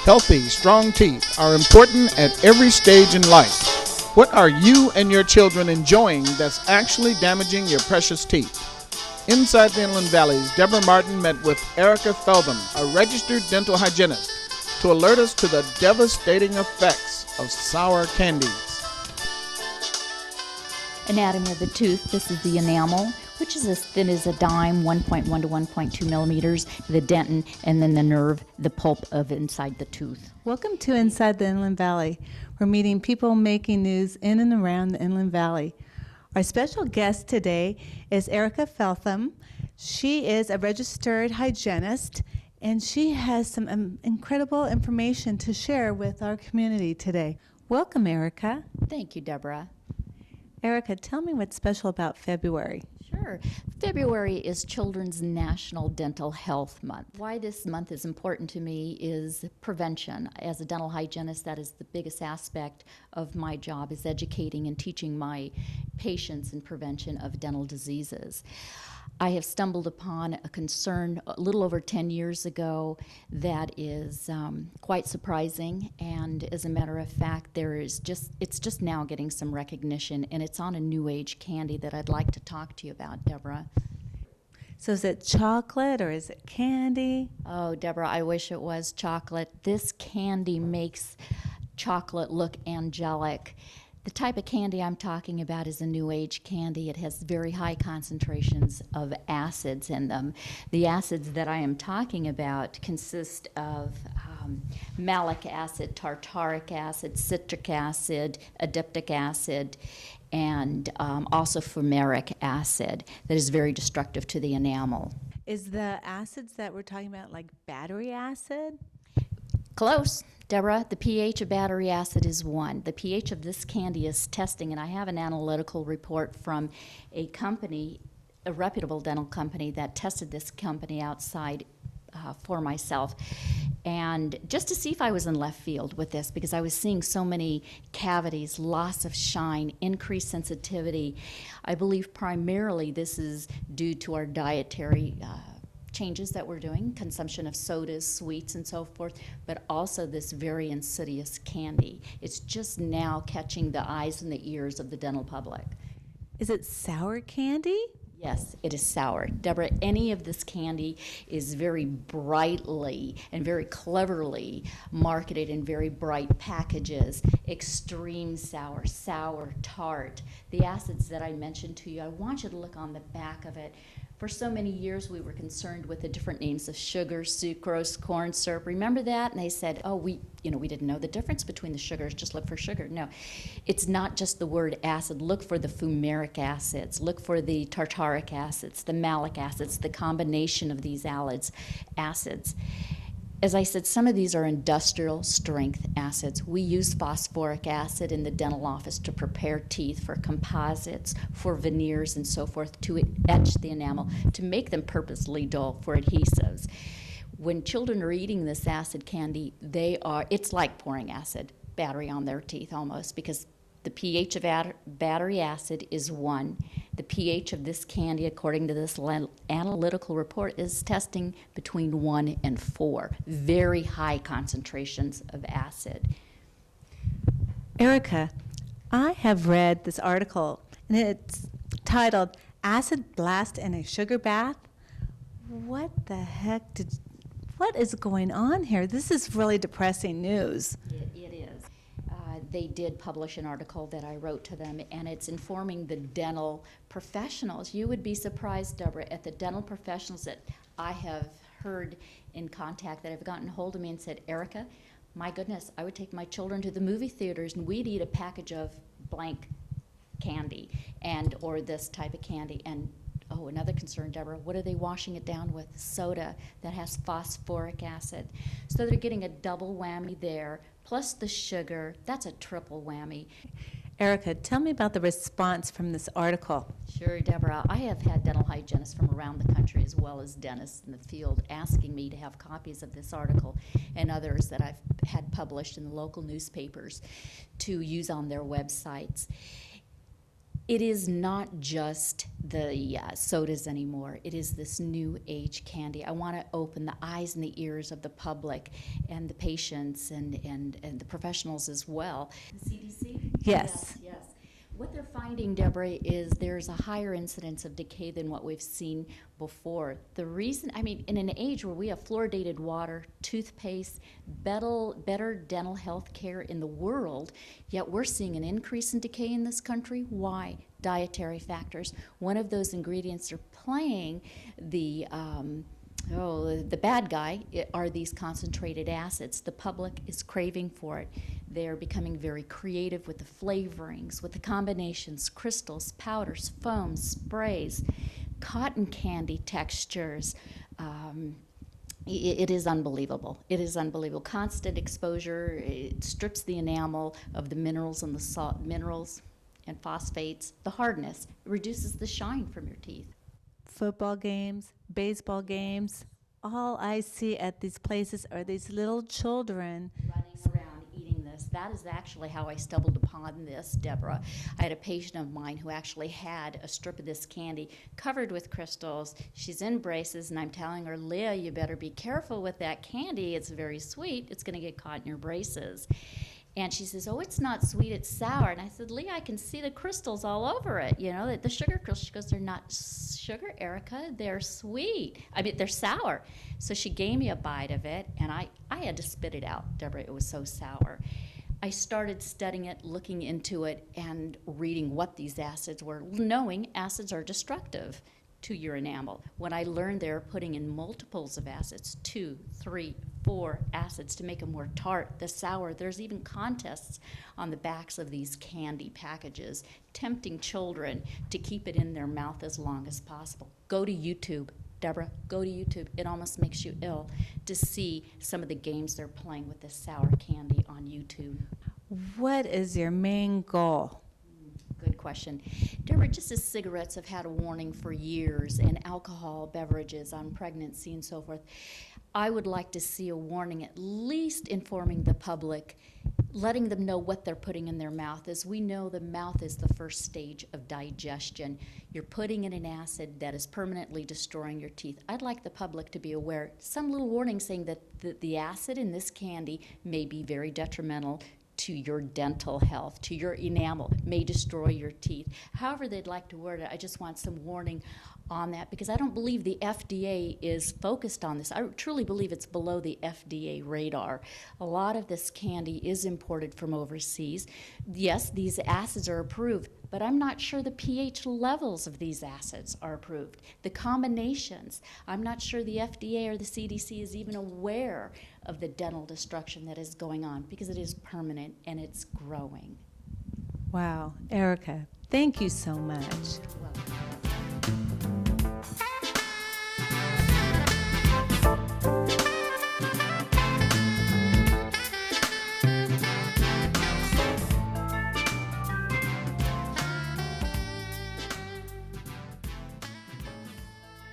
Healthy, strong teeth are important at every stage in life. What are you and your children enjoying that's actually damaging your precious teeth? Inside the Inland Valley's Debra Martin met with Erika Feltham, a registered dental hygienist, to alert us to the devastating effects of sour candies. Anatomy of the tooth. This is the enamel, which is as thin as a dime, 1.1 to 1.2 millimeters, the dentin, and then the nerve, the pulp of inside the tooth. Welcome to Inside the Inland Valley. We're meeting people making news in and around the Inland Valley. Our special guest today is Erika Feltham. She is a registered hygienist, and she has some incredible information to share with our community today. Welcome, Erika. Thank you, Deborah. Erika, tell me what's special about February. Sure. February is Children's National Dental Health Month. Why this month is important to me is prevention. As a dental hygienist, that is the biggest aspect of my job, is educating and teaching my patients in prevention of dental diseases. I have stumbled upon a concern a little over 10 years ago that is quite surprising, and as a matter of fact, it's just now getting some recognition, and it's on a new age candy that I'd like to talk to you about, Deborah. So is it chocolate or is it candy? Oh, Deborah, I wish it was chocolate. This candy makes chocolate look angelic. The type of candy I'm talking about is a new age candy. It has very high concentrations of acids in them. The acids that I am talking about consist of malic acid, tartaric acid, citric acid, adipic acid, and also fumaric acid that is very destructive to the enamel. Is the acids that we're talking about like battery acid? Close, Deborah. The pH of battery acid is 1. The pH of this candy is testing, and I have an analytical report from a company, a reputable dental company, that tested this company outside for myself. And just to see if I was in left field with this, because I was seeing so many cavities, loss of shine, increased sensitivity. I believe primarily this is due to our dietary changes that we're doing, consumption of sodas, sweets, and so forth, but also this very insidious candy. It's just now catching the eyes and the ears of the dental public. Is it sour candy? Yes, it is sour. Deborah, any of this candy is very brightly and very cleverly marketed in very bright packages. Extreme sour, sour, tart. The acids that I mentioned to you, I want you to look on the back of it. For so many years, we were concerned with the different names of sugar, sucrose, corn syrup. Remember that? And they said, oh, we didn't know the difference between the sugars. Just look for sugar. No, it's not just the word acid. Look for the fumaric acids. Look for the tartaric acids, the malic acids, the combination of these acids. As I said, some of these are industrial strength acids. We use phosphoric acid in the dental office to prepare teeth for composites, for veneers and so forth, to etch the enamel, to make them purposely dull for adhesives. When children are eating this acid candy, it's like pouring acid, battery on their teeth almost, because the pH of battery acid is 1. The pH of this candy, according to this analytical report, is testing between 1 and 4. Very high concentrations of acid. Erika, I have read this article, and it's titled, Acid Blast in a Sugar Bath. What is going on here? This is really depressing news. It is. They did publish an article that I wrote to them, and it's informing the dental professionals. You would be surprised, Deborah, at the dental professionals that I have heard in contact that have gotten hold of me and said, Erika, my goodness, I would take my children to the movie theaters and we'd eat a package of blank candy or this type of candy. And oh, another concern, Deborah, what are they washing it down with? Soda that has phosphoric acid. So they're getting a double whammy there, plus the sugar. That's a triple whammy. Erika, tell me about the response from this article. Sure, Deborah. I have had dental hygienists from around the country as well as dentists in the field asking me to have copies of this article and others that I've had published in the local newspapers to use on their websites. It is not just the sodas anymore. It is this new age candy. I want to open the eyes and the ears of the public and the patients and the professionals as well. The CDC? Yes. Yes. What they're finding, Deborah, is there's a higher incidence of decay than what we've seen before. The reason, in an age where we have fluoridated water, toothpaste, better dental health care in the world, yet we're seeing an increase in decay in this country. Why? Dietary factors. One of those ingredients are playing the bad guy are these concentrated acids. The public is craving for it. They're becoming very creative with the flavorings, with the combinations, crystals, powders, foams, sprays, cotton candy textures. It is unbelievable. It is unbelievable. Constant exposure, it strips the enamel of the minerals and the salt, minerals and phosphates, the hardness. It reduces the shine from your teeth. Football games, baseball games, all I see at these places are these little children Running around eating this. That is actually how I stumbled upon this, Deborah. I had a patient of mine who actually had a strip of this candy covered with crystals. She's in braces, and I'm telling her, Leah, you better be careful with that candy. It's very sweet. It's going to get caught in your braces. And she says, oh, it's not sweet, it's sour. And I said, Leah, I can see the crystals all over it, the sugar crystals. She goes, they're not sugar, Erika, they're sweet. They're sour. So she gave me a bite of it, and I had to spit it out, Deborah. It was so sour. I started studying it, looking into it, and reading what these acids were, knowing acids are destructive to your enamel. When I learned they're putting in multiples of acids, 2, 3, 4 acids to make them more tart, the sour. There's even contests on the backs of these candy packages, tempting children to keep it in their mouth as long as possible. Go to YouTube, Deborah, go to YouTube. It almost makes you ill to see some of the games they're playing with this sour candy on YouTube. What is your main goal? Good question. Deborah, just as cigarettes have had a warning for years and alcohol beverages on pregnancy and so forth, I would like to see a warning, at least informing the public, letting them know what they're putting in their mouth. As we know, the mouth is the first stage of digestion. You're putting in an acid that is permanently destroying your teeth. I'd like the public to be aware, some little warning saying that the acid in this candy may be very detrimental to your dental health, to your enamel, may destroy your teeth. However they'd like to word it, I just want some warning on that, because I don't believe the FDA is focused on this. I truly believe it's below the FDA radar. A lot of this candy is imported from overseas. Yes, these acids are approved, but I'm not sure the pH levels of these acids are approved. The combinations, I'm not sure the FDA or the CDC is even aware of the dental destruction that is going on, because it is permanent and it's growing. Wow, Erika, thank you so much. Well,